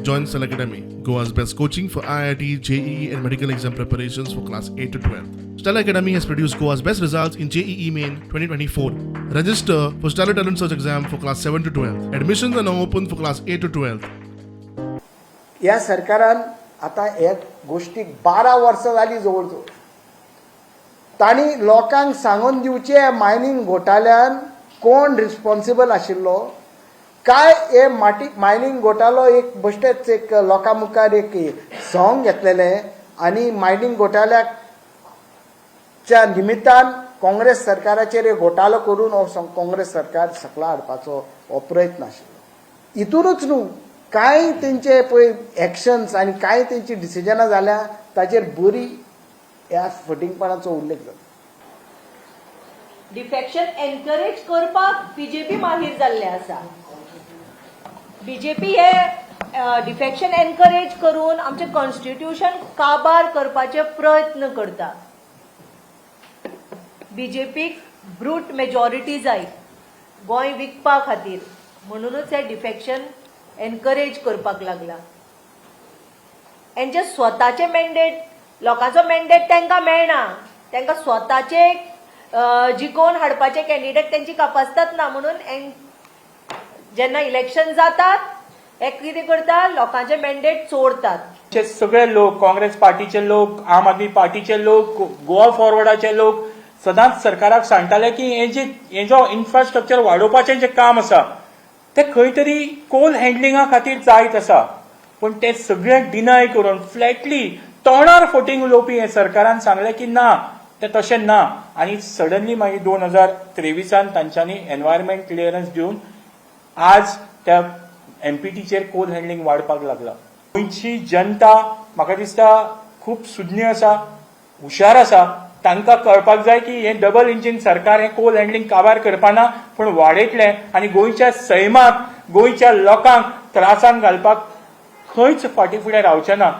Join Stellar Academy, Goa's best coaching for IIT, JEE, and medical exam preparations for class 8 to 12. Stellar Academy has produced Goa's best results in JEE Main 2024. Register for Stellar Talent Search exam for class 7 to 12. Admissions are now open for class 8 to 12. या सरकारान आता हे गोष्टीक 12 वर्सां जाली जवळजवळ. तांणी लोकांक सांगून दिवचे मायनिंग घोटाळ्यान कोण रिस्पॉन्सिबल आशिल्लो काय. हे मायनिंग घोटाळो एक बेश्टेच एक लोकां मुखार एक सॉंग घेतलेले आनी मायनिंग घोटाळ्याच्या निमित्तान काँग्रेस सरकाराचेर घोटाळो करून हो काँग्रेस सरकार सकला हाडपाचो हो प्रयत्न आशिल्लो. हितूनच न्हू कांय तेंचे पळय एक्शन्स आनी कांय तेंची डिसिजनां जाल्या ताचेर बरी ह्या फटिंगपणाचो उल्लेख जाता. डिफेक्शन एनकरेज करपाक बीजेपी माहीर जाल्ले आसा. बीजेपी हे डिफेक्शन एनकरेज करून आमचे कॉन्स्टिट्यूशन काबार करपाचे प्रयत्न करता. बीजेपीक ब्रूट मेजॉरिटी जाय गोंय विकपा खातीर म्हणूनच हे डिफेक्शन एनकरेज करपाक लागला. हेंचे स्वताचे मॅन्डेट लोकांचो मॅन्डेट तांकां मेळना. तांकां स्वताचे जिखोवन हाडपाचे कॅन्डिडेट तांची कापासतात ना म्हणून जेन्ना इलेक्शन जातात हे कितें करता लोकांचे मॅन्डेट चोरतात. सगळे लोक काँग्रेस पार्टीचे लोक आम आदमी पार्टीचे लोक गोवा फॉरवर्डाचे लोक सदांच सरकाराक सांगताले की हे जो इन्फ्रास्ट्रक्चर वाडोवपाचें जें काम आसा ते खंय तरी कोल हँडलिंगा खातीर जायत आसा. पूण ते सगळें डिनाय करून फ्लॅटली तोंडार फोटींग उलोवपी हे सरकारान सांगलें की ना ते तशें ना. आनी सडनली मागीर 2023 तांच्यांनी एनवायरमेंट क्लियरन्स दिवन आज त्या एमपीटीचेर कोल हँडलिंग वाडपाक लागला. गोंयची जनता म्हाका दिसता खूब सुज्ञ आसा, हुशार आसा. तांकां कळपाक जाय की हे डबल इंजीन सरकार हे कोल हँडलिंग काबार करपाना पूण वाडयतलें आनी गोंयच्या सैमाक गोंयच्या लोकांक त्रासान घालपाक खंयच फाटीं फुडें रावचें ना.